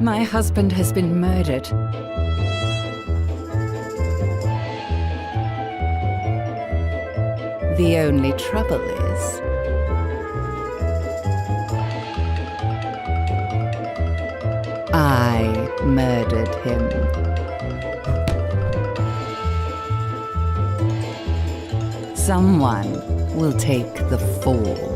My husband has been murdered. The only trouble is, I murdered him. Someone will take the fall.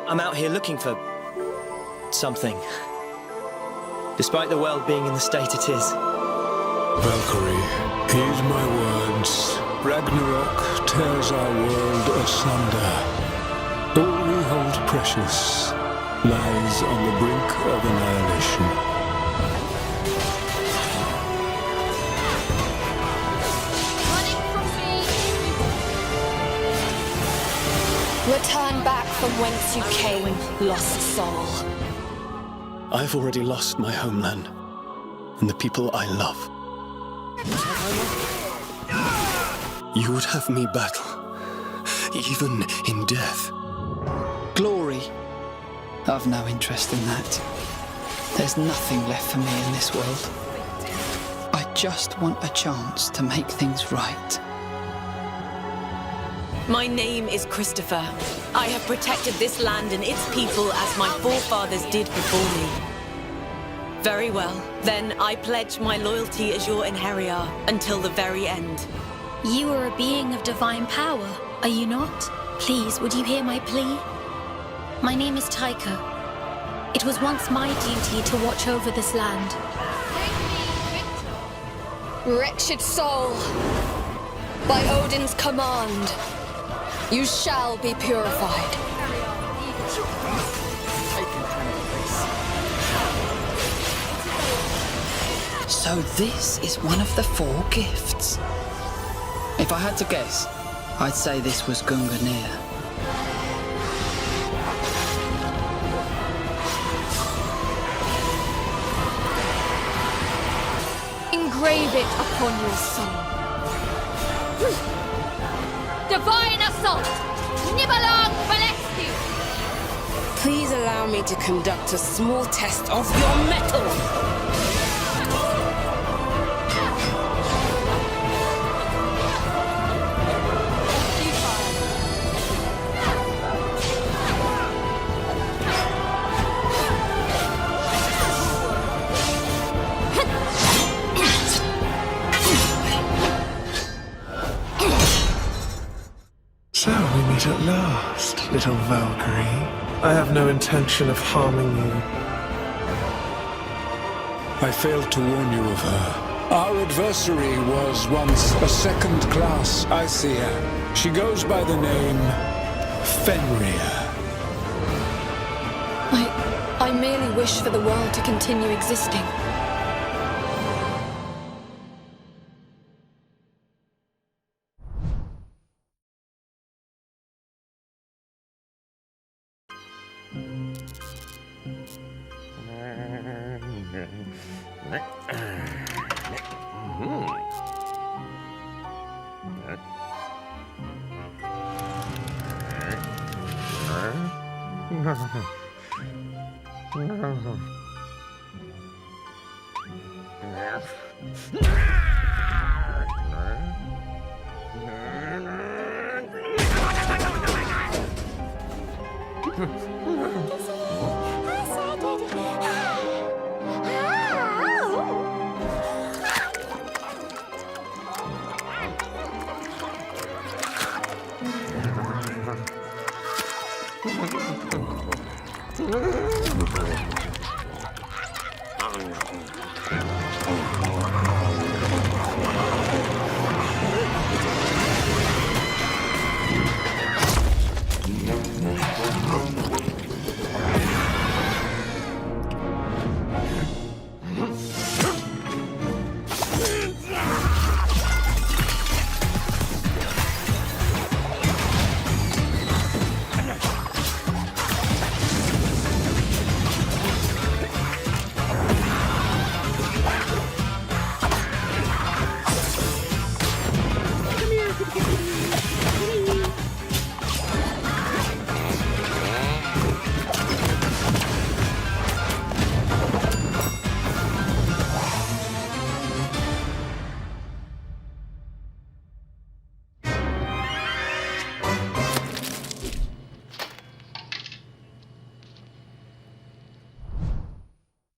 I'm out here looking for something. Despite the world being in the state it is. Valkyrie, heed my words. Ragnarok tears our world asunder. All we hold precious lies on the brink of annihilation. Return back from whence you came, lost soul. I've already lost my homeland and the people I love. You would have me battle, even in death. Glory? I've no interest in that. There's nothing left for me in this world. I just want a chance to make things right. My name is Christopher. I have protected this land and its people as my forefathers did before me. Very well. Then I pledge my loyalty as your inheritor until the very end. You are a being of divine power, are you not? Please, would you hear my plea? My name is Taika. It was once my duty to watch over this land. Wretched soul, by Odin's command, you shall be purified. So this is one of the 4 gifts. If I had to guess, I'd say this was Gungnir. Engrave it upon your soul. Divine assault! Nibelung Balestiu! Please allow me to conduct a small test of your metal. So we meet at last, little Valkyrie. I have no intention of harming you. I failed to warn you of her. Our adversary was once a second-class Aesir. She goes by the name Fenrir. I merely wish for the world to continue existing.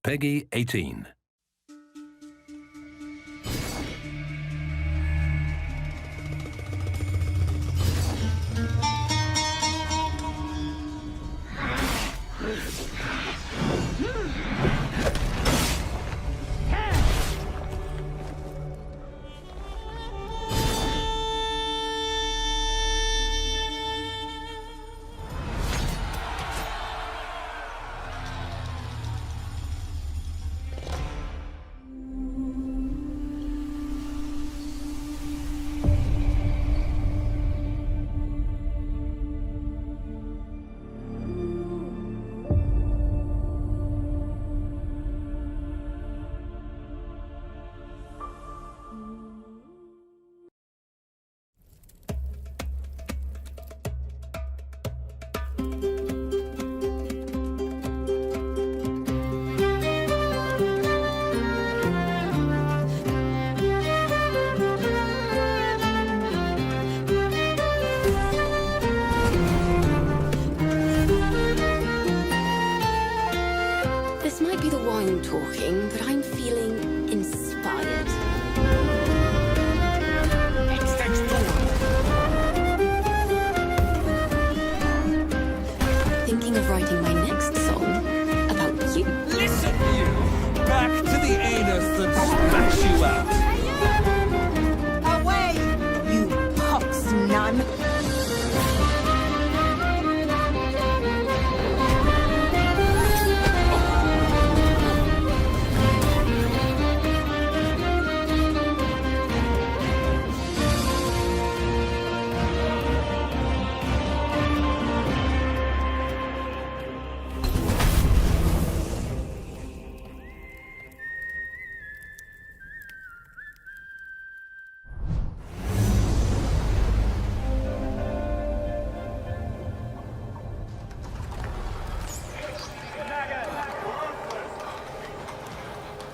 Peggy 18. This might be the wine talking, but I'm feeling inspired. Thinking of writing my next song about you. Listen, you! Back to the anus and smash you out! Away, you pox nun!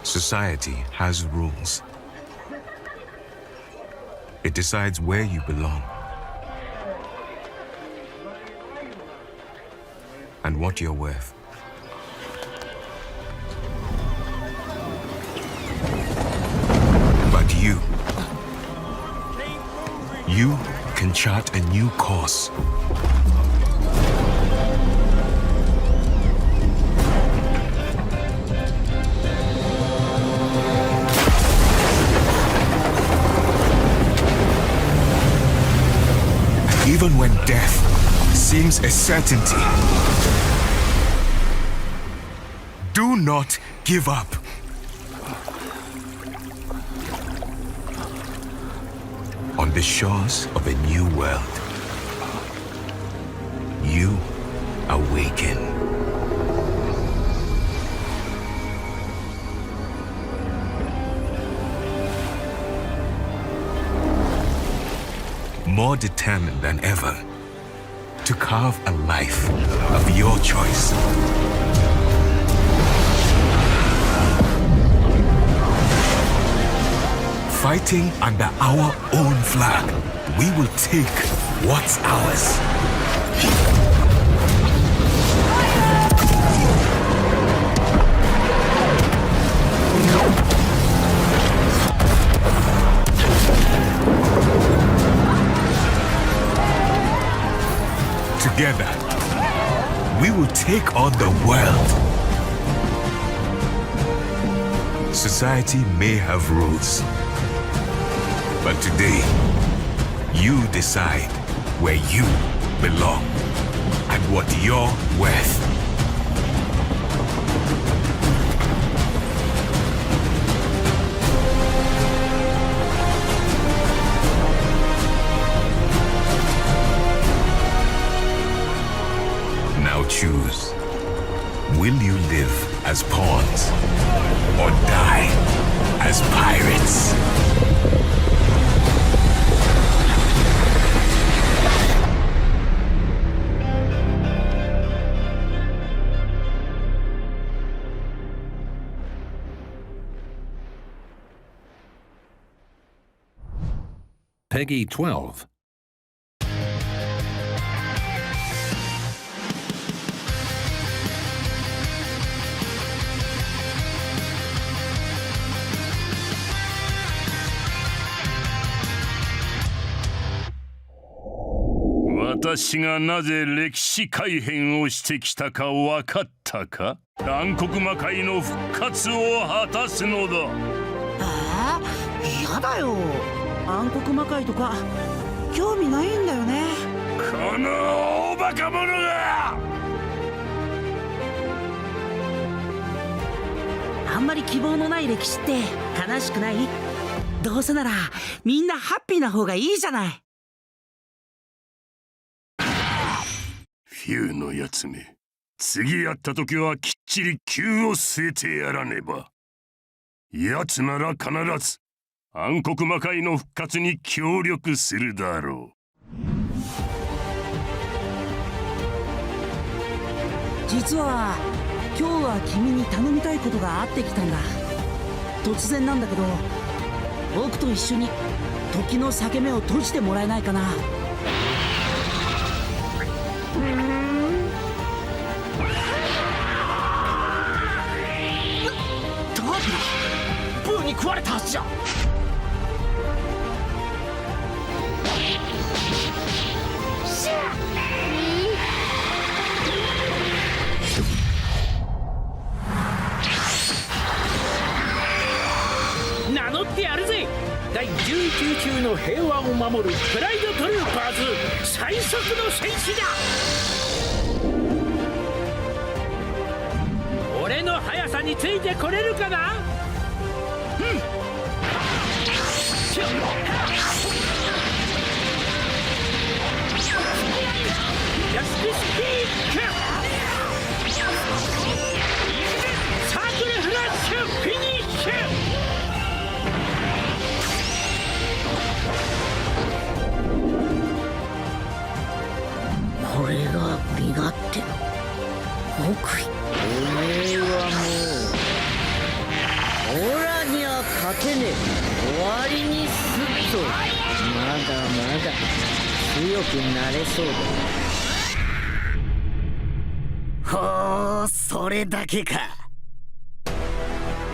Society has rules. It decides where you belong and what you're worth. But you can chart a new course. Even when death seems a certainty, do not give up. On the shores of a new world, you awaken. more determined than ever to carve a life of your choice. Fighting under our own flag, we will take what's ours. Together, we will take on the world. Society may have rules, but today, you decide where you belong and what you're worth. Now choose. Will you live as pawns or die as pirates? Peggy 12. "私がなぜ歴史改変をしてきたか分かったか?暗黒魔界の復活を果たすのだ。やだよ。暗黒魔界とか興味ないんだよね。この大バカ者が！あんまり希望のない歴史って悲しくない？どうせならみんなハッピーな方がいいじゃない。フューのやつめ、次やった時はきっちり球を据えてやらねば。やつなら必ず暗黒魔界の復活に協力するだろう。実は今日は君に頼みたいことがあってきたんだ。突然なんだけど、僕と一緒に時の裂け目を閉じてもらえないかな。ブーに食われたはずじゃ。名乗ってやるぜ。第19級の平和を守るプライドトルーパーズ最速の戦士だ。俺の速さについてこれるかな？ジャスティスピーク！サークルフラッシュフィニッシュ！俺が身勝手の極意。おめえはもうオラには勝てねえ。終わりにすっと。まだまだ強くなれそうだ。ほう、それだけか。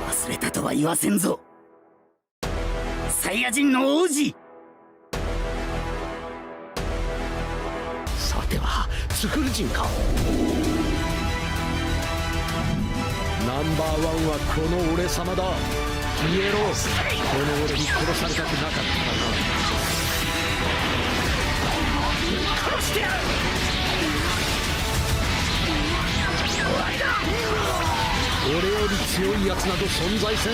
忘れたとは言わせんぞ、サイヤ人の王子。さてはツフル人か。ナンバーワンはこの俺様だ。消えろ。この俺に殺されたくなかったらな。殺してやる。俺より強いやつなど存在せん。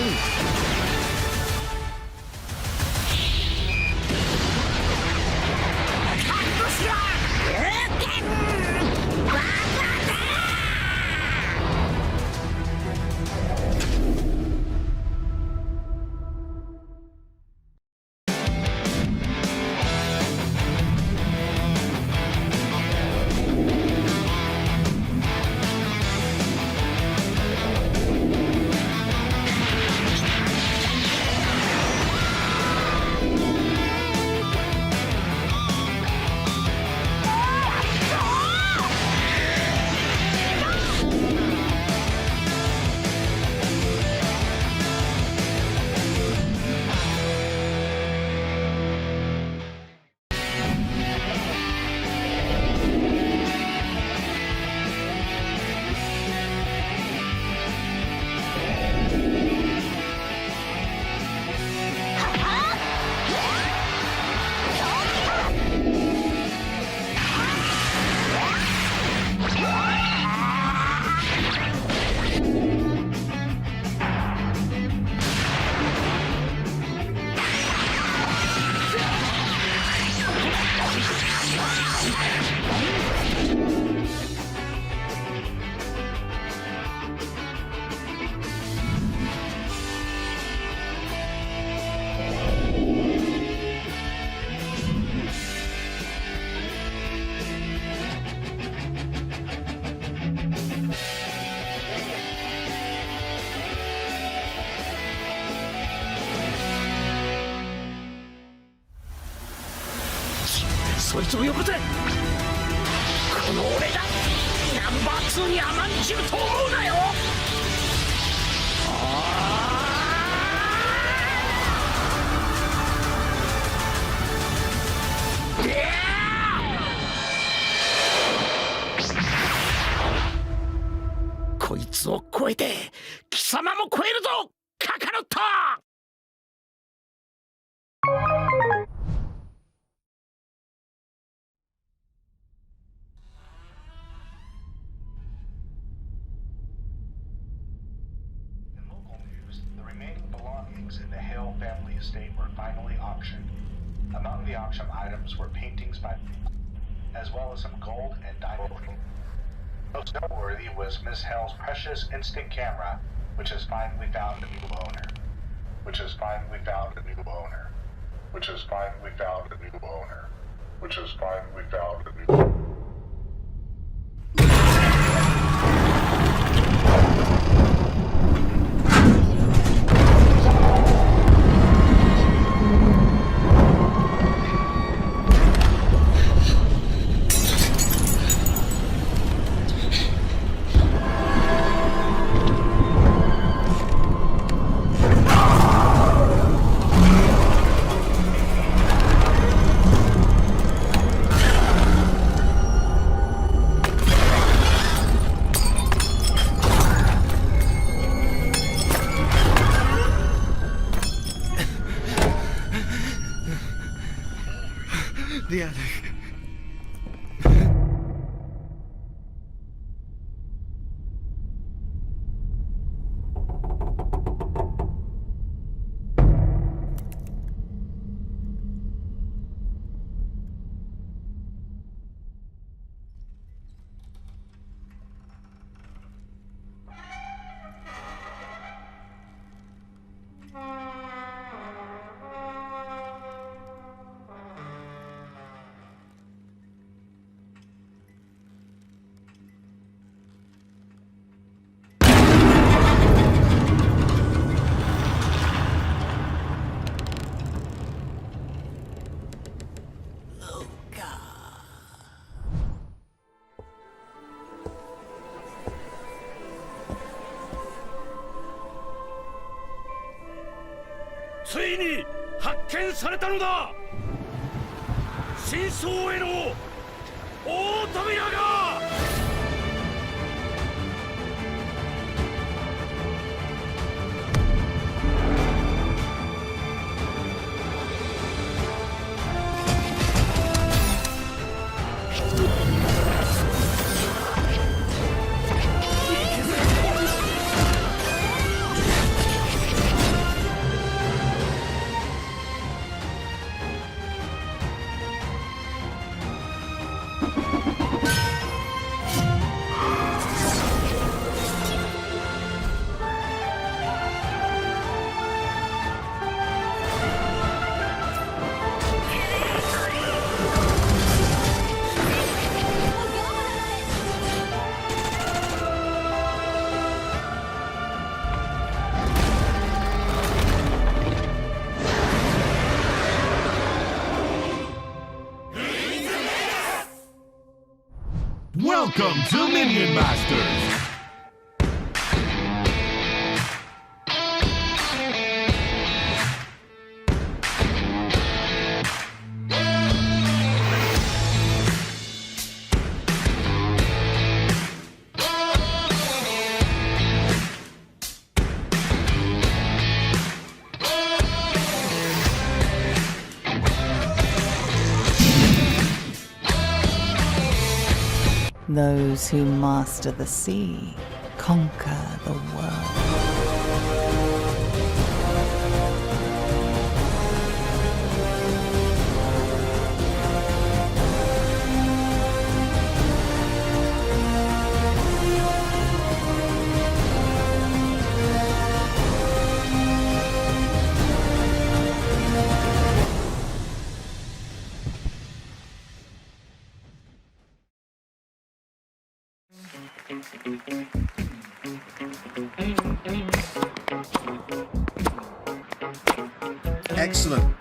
こいつをよこせ。この俺がナンバー2に甘んじると思うなよ。こいつを超えて貴様も超えるぞカカロット。The remaining belongings in the Hale family estate were finally auctioned. Among the auction items were paintings by, as well as some gold and diamond. Most noteworthy was Miss Hale's precious instant camera, which has finally found a new owner. Which has finally found a new owner. Which has finally found a new owner. Which has finally found a new owner. The attic.ついに発見されたのだ。真相への大扉が。Welcome to Minion Masters! Those who master the sea conquer the world. Excellent.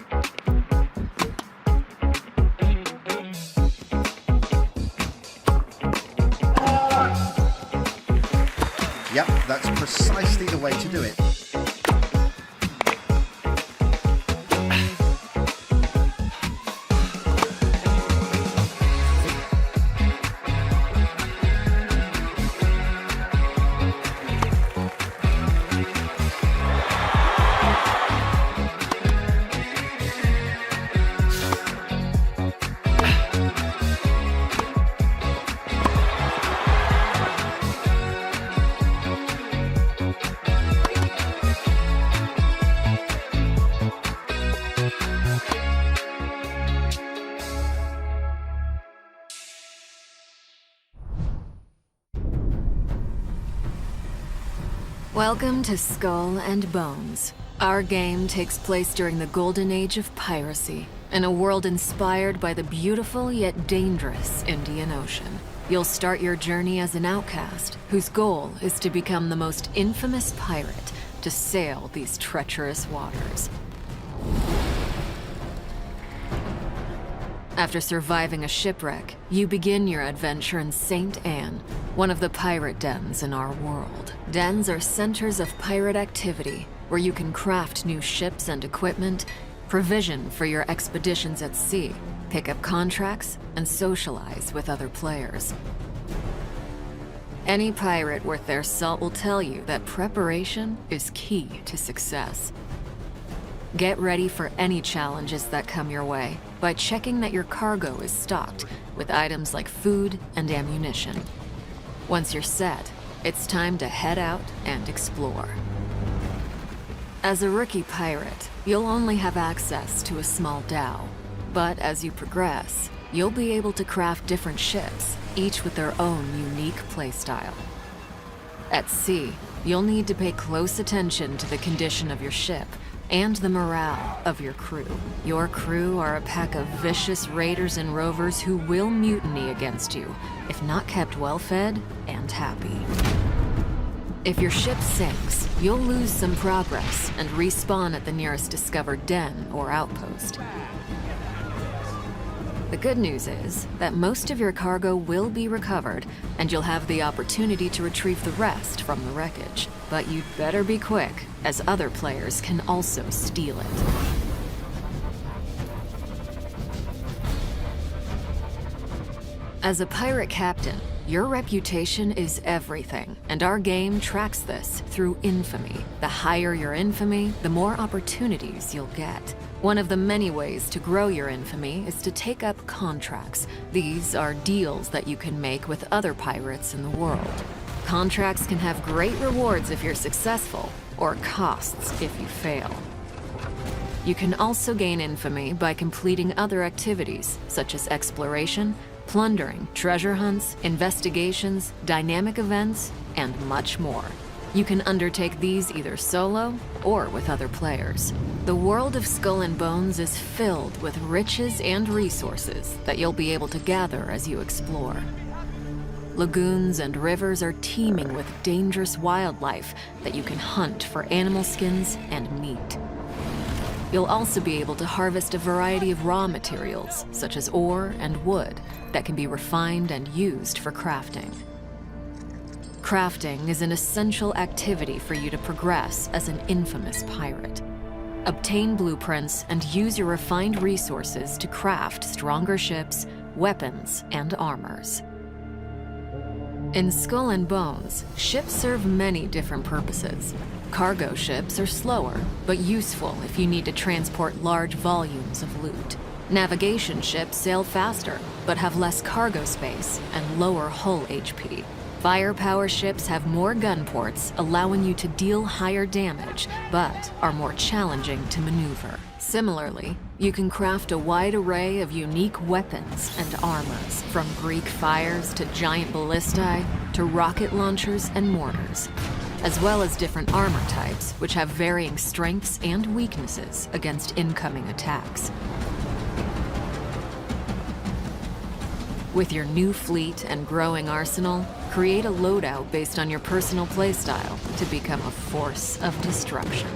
Yep, that's precisely the way to do it. Welcome to Skull and Bones. Our game takes place during the golden age of piracy, in a world inspired by the beautiful yet dangerous Indian Ocean. You'll start your journey as an outcast, whose goal is to become the most infamous pirate to sail these treacherous waters. After surviving a shipwreck, you begin your adventure in St. Anne, one of the pirate dens in our world. Dens are centers of pirate activity, where you can craft new ships and equipment, provision for your expeditions at sea, pick up contracts, and socialize with other players. Any pirate worth their salt will tell you that preparation is key to success. Get ready for any challenges that come your way by checking that your cargo is stocked with items like food and ammunition. Once you're set, it's time to head out and explore. As a rookie pirate, you'll only have access to a small dhow, but as you progress, you'll be able to craft different ships, each with their own unique playstyle. At sea, you'll need to pay close attention to the condition of your ship and the morale of your crew. Your crew are a pack of vicious raiders and rovers who will mutiny against you, if not kept well-fed and happy. If your ship sinks, you'll lose some progress and respawn at the nearest discovered den or outpost. The good news is that most of your cargo will be recovered, and you'll have the opportunity to retrieve the rest from the wreckage. But you'd better be quick, as other players can also steal it. As a pirate captain, your reputation is everything, and our game tracks this through infamy. The higher your infamy, the more opportunities you'll get. One of the many ways to grow your infamy is to take up contracts. These are deals that you can make with other pirates in the world. Contracts can have great rewards if you're successful, or costs if you fail. You can also gain infamy by completing other activities, such as exploration, plundering, treasure hunts, investigations, dynamic events, and much more. You can undertake these either solo or with other players. The world of Skull and Bones is filled with riches and resources that you'll be able to gather as you explore. Lagoons and rivers are teeming with dangerous wildlife that you can hunt for animal skins and meat. You'll also be able to harvest a variety of raw materials, such as ore and wood, that can be refined and used for crafting. Crafting is an essential activity for you to progress as an infamous pirate. Obtain blueprints and use your refined resources to craft stronger ships, weapons, and armors. In Skull and Bones, ships serve many different purposes. Cargo ships are slower, but useful if you need to transport large volumes of loot. Navigation ships sail faster, but have less cargo space and lower hull HP. Firepower ships have more gun ports, allowing you to deal higher damage, but are more challenging to maneuver. Similarly, you can craft a wide array of unique weapons and armors, from Greek fires to giant ballistae to rocket launchers and mortars, as well as different armor types, which have varying strengths and weaknesses against incoming attacks. With your new fleet and growing arsenal, create a loadout based on your personal playstyle to become a force of destruction.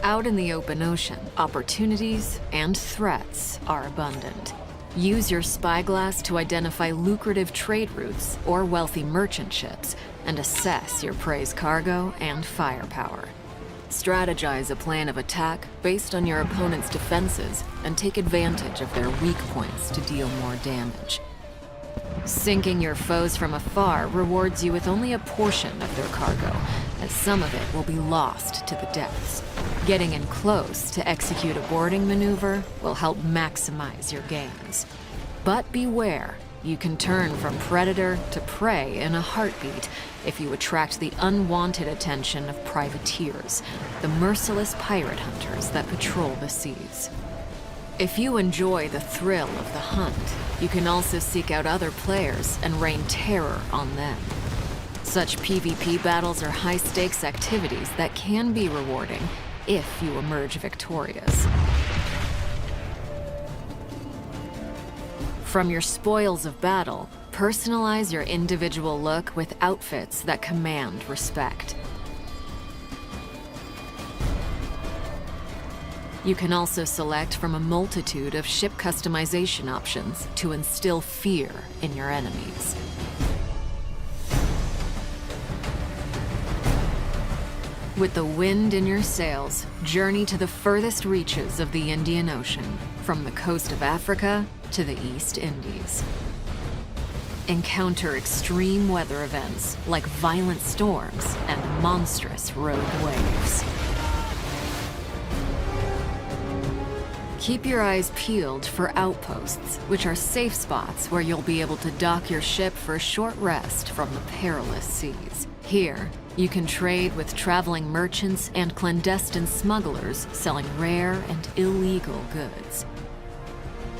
Out in the open ocean, opportunities and threats are abundant. Use your spyglass to identify lucrative trade routes or wealthy merchant ships and assess your prey's cargo and firepower. Strategize a plan of attack based on your opponent's defenses and take advantage of their weak points to deal more damage. Sinking your foes from afar rewards you with only a portion of their cargo, as some of it will be lost to the depths. Getting in close to execute a boarding maneuver will help maximize your gains. But beware, you can turn from predator to prey in a heartbeat if you attract the unwanted attention of privateers, the merciless pirate hunters that patrol the seas. If you enjoy the thrill of the hunt, you can also seek out other players and rain terror on them. Such PvP battles are high-stakes activities that can be rewarding if you emerge victorious. From your spoils of battle, personalize your individual look with outfits that command respect. You can also select from a multitude of ship customization options to instill fear in your enemies. With the wind in your sails, journey to the furthest reaches of the Indian Ocean, from the coast of Africa to the East Indies. Encounter extreme weather events like violent storms and monstrous rogue waves. Keep your eyes peeled for outposts, which are safe spots where you'll be able to dock your ship for a short rest from the perilous seas. Here, you can trade with traveling merchants and clandestine smugglers selling rare and illegal goods.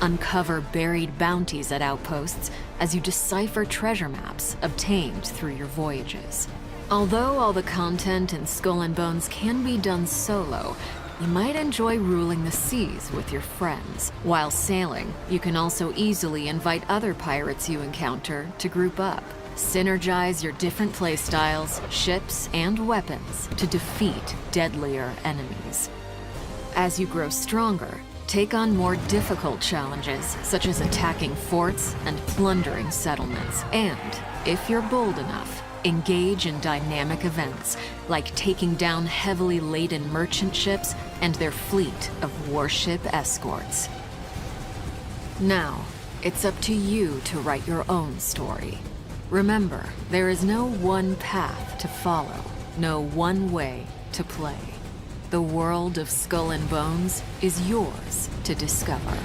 Uncover buried bounties at outposts as you decipher treasure maps obtained through your voyages. Although all the content in Skull and Bones can be done solo, you might enjoy ruling the seas with your friends. While sailing, you can also easily invite other pirates you encounter to group up. Synergize your different playstyles, ships, and weapons to defeat deadlier enemies. As you grow stronger, take on more difficult challenges, such as attacking forts and plundering settlements. And, if you're bold enough, engage in dynamic events, like taking down heavily laden merchant ships and their fleet of warship escorts. Now, it's up to you to write your own story. Remember, there is no one path to follow, no one way to play. The world of Skull and Bones is yours to discover.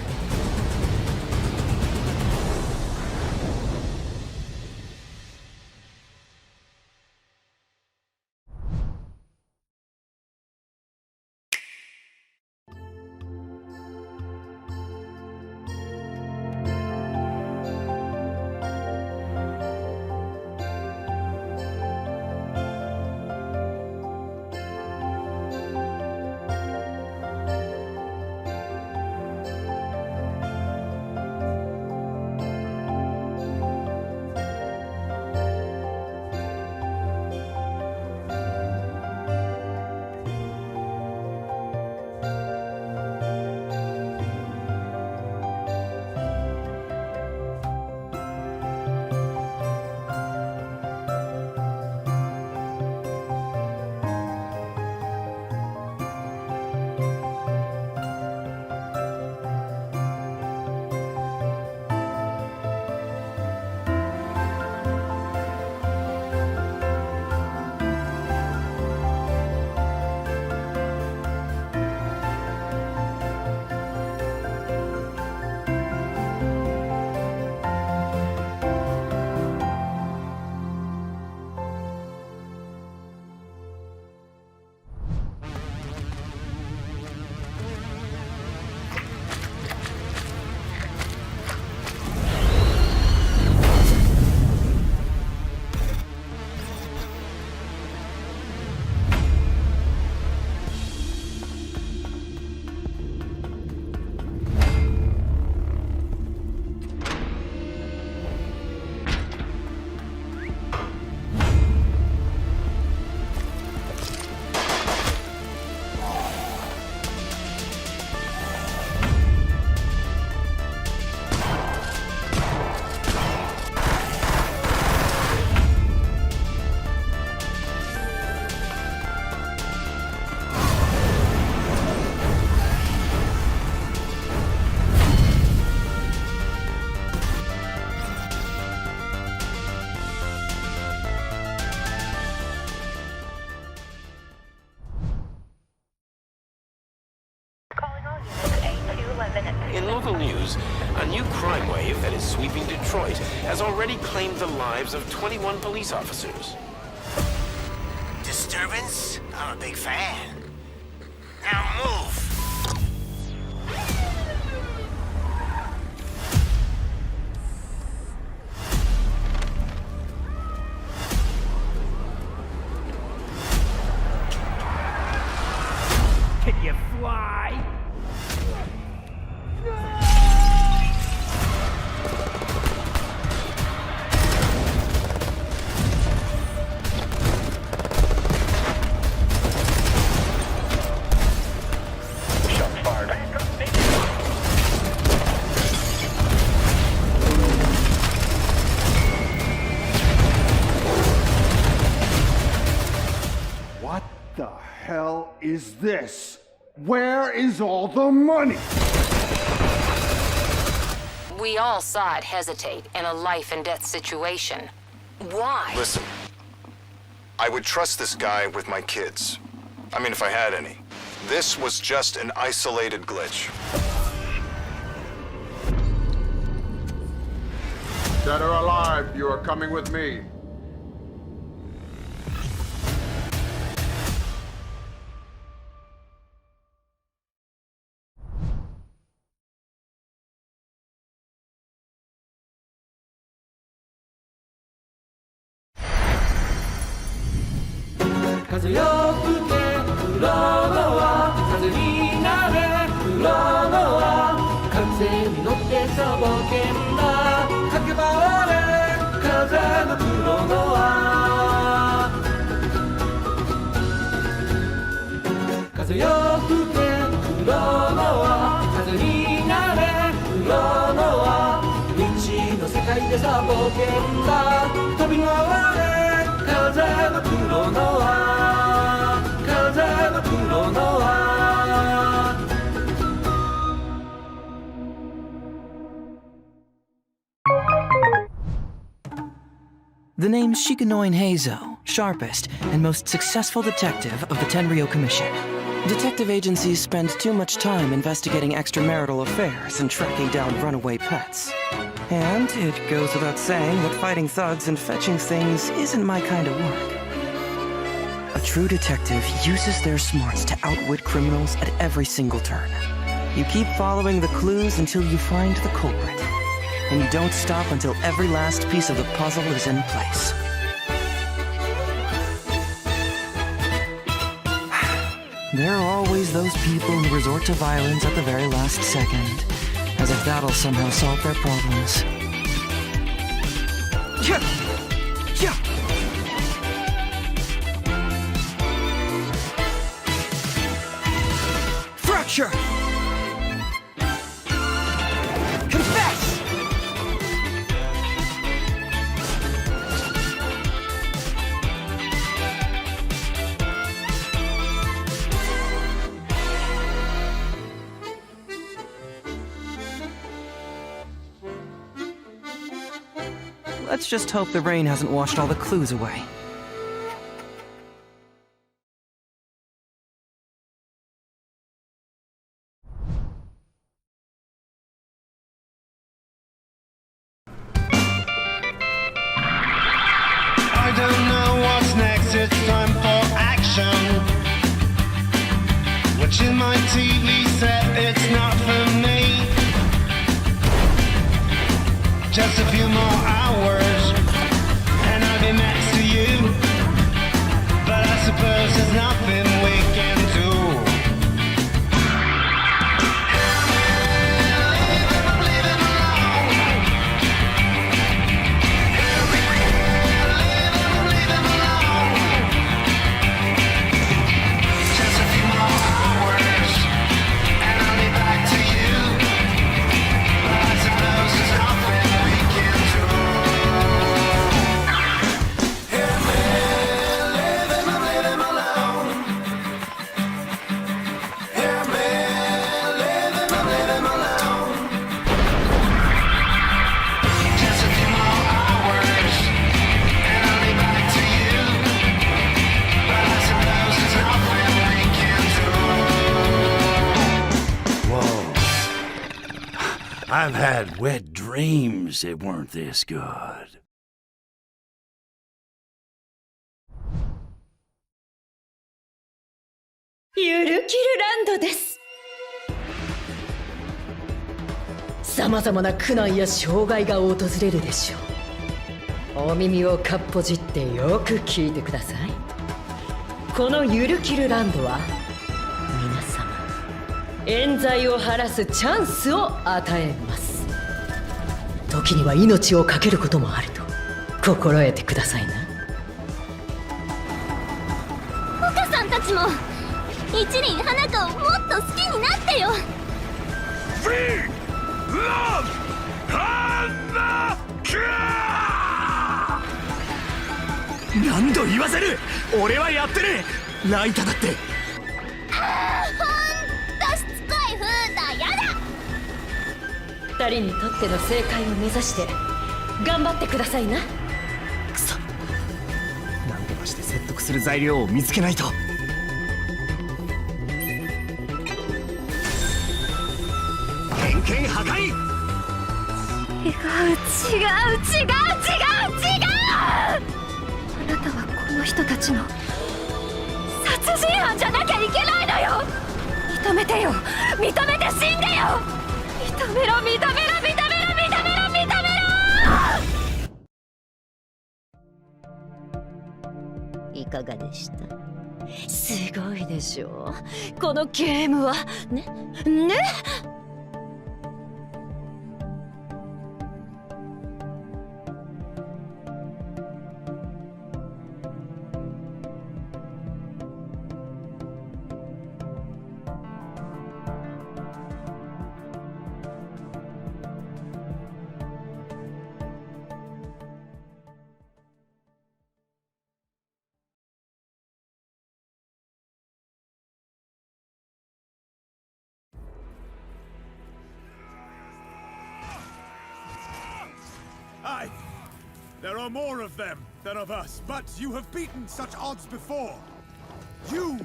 In local news, a new crime wave that is sweeping Detroit has already claimed the lives of 21 police officers. Disturbance? I'm a big fan. Now move! Can you fly? What the hell is this? Where is all the money? We all saw it hesitate in a life and death situation. Why? Listen, I would trust this guy with my kids. I mean, if I had any. This was just an isolated glitch. Dead or alive, you are coming with me. The name's Shikanoin Heizo, sharpest and most successful detective of the Tenryo Commission. Detective agencies spend too much time investigating extramarital affairs and tracking down runaway pets. And it goes without saying that fighting thugs and fetching things isn't my kind of work. A true detective uses their smarts to outwit criminals at every single turn. You keep following the clues until you find the culprit. And you don't stop until every last piece of the puzzle is in place. There are always those people who resort to violence at the very last second, as if that'll somehow solve their problems. Fracture! Confess! Let's just hope the rain hasn't washed all the clues away. I don't know what's next, it's time for action. Watching my TV set, it's not for me. Just a few more hours, and I'll be next to you. But I suppose there's nothing we can do. Just a few more hours, and I'll be back to you. But I suppose there's nothing we can do. I've had wet dreams that weren't this good.ゆるキルランドです。さまざまな苦難や障害が訪れるでしょう。お耳をかっぽじってよく聞いてください。このゆるキルランドは皆様冤罪を晴らすチャンスを与えます。時には命を懸けることもあると心得てくださいな。岡さんたちも一輪花子をもっと好きになってよ。何度言わせる。俺はやってねえ。ライタだってほんとしつこいフータやだ。二人にとっての正解を目指して頑張ってくださいな。くそ、何とかして説得する材料を見つけないと。偏見破壊。違う。あなたはこの人たちの殺人犯じゃなきゃいけないのよ。認めてよ、認めて死んでよ。認めろ。いかがでした？すごいでしょう、このゲームは。ね。Aye, there are more of them than of us, but you have beaten such odds before. You,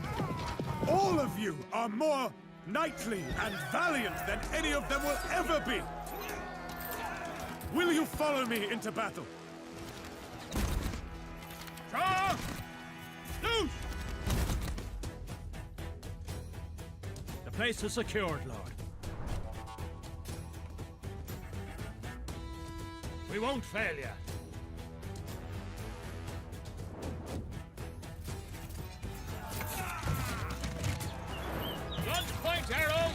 all of you, are more knightly and valiant than any of them will ever be. Will you follow me into battle? Charge! Loose! The place is secured, Lord. We won't fail you. Guns point, arrow!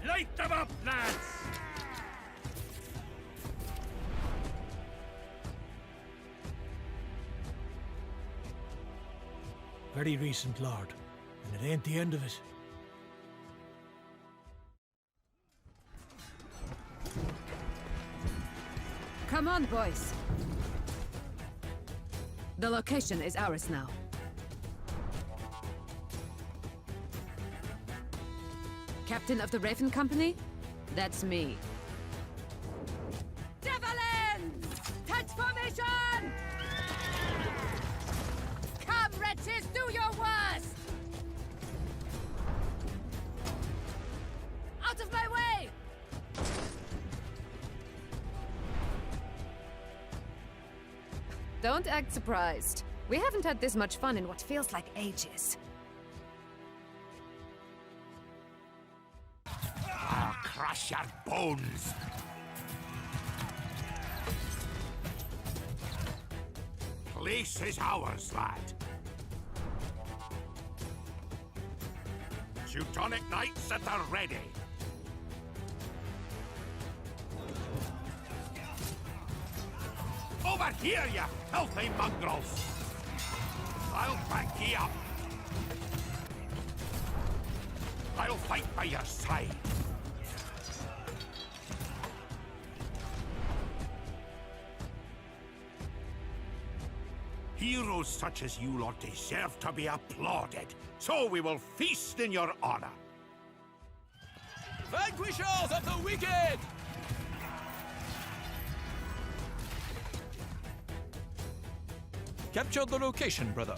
Light them up, lads! Very recent, Lord, and it ain't the end of it. Come on, boys. The location is ours now. Captain of the Raven Company? That's me. Javelins! Touch formation! Come, wretches, do your worst! Out of my way! Don't act surprised. We haven't had this much fun in what feels like ages. I'll crush your bones! Place is ours, lad. Teutonic Knights at the ready. Over here, you filthy mongrels! I'll back ye up. I'll fight by your side. Heroes such as you lot deserve to be applauded, so we will feast in your honor. Vanquishers of the wicked! Capture the location, brother.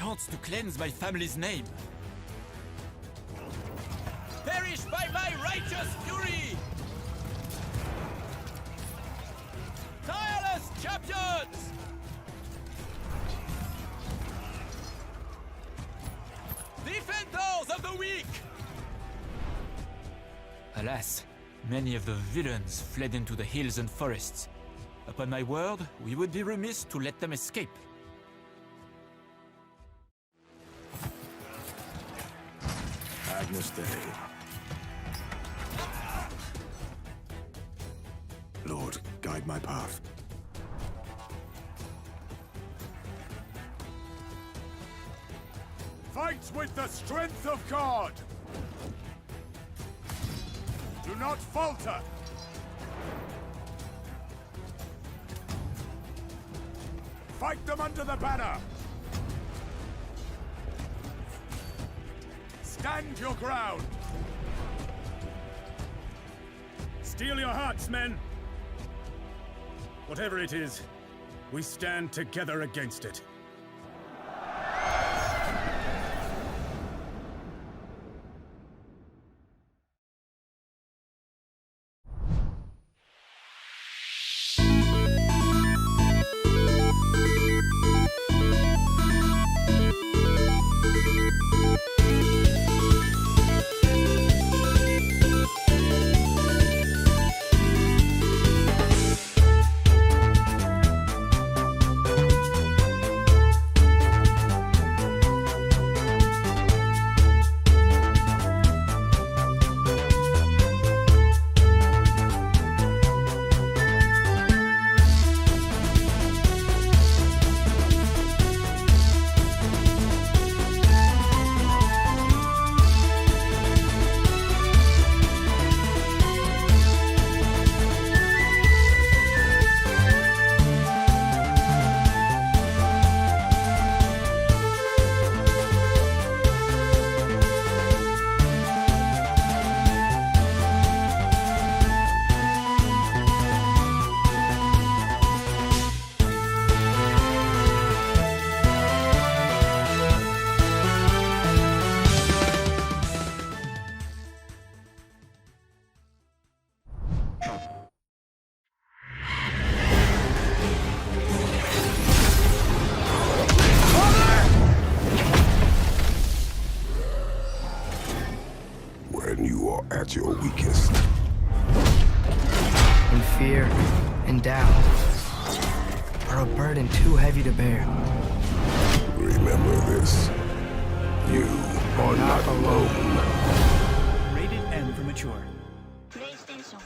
chance to cleanse my family's name. Perish by my righteous fury! Tireless champions! Defenders of the weak! Alas, many of the villains fled into the hills and forests. Upon my word, we would be remiss to let them escape. Agnus Dei. Lord, guide my path. Fight with the strength of God! Do not falter! Fight them under the banner! Stand your ground! Steel your hearts, men! Whatever it is, we stand together against it. When you are at your weakest. In fear and doubt are a burden too heavy to bear. Remember this. You are not alone. Rated M for mature. PlayStation.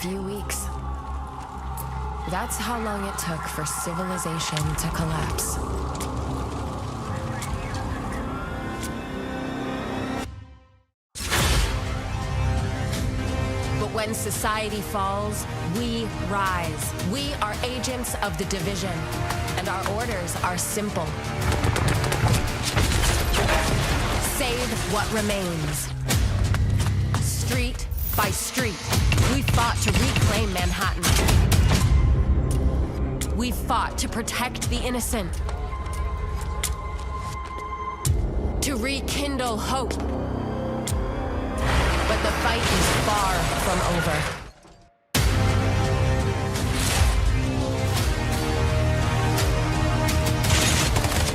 few weeks. That's how long it took for civilization to collapse. But when society falls, we rise. We are agents of the division, and our orders are simple. Save what remains. Street by street, we fought to reclaim Manhattan. We fought to protect the innocent. To rekindle hope. But the fight is far from over.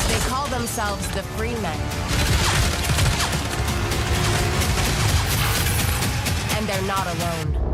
They call themselves the Free Men. And they're not alone.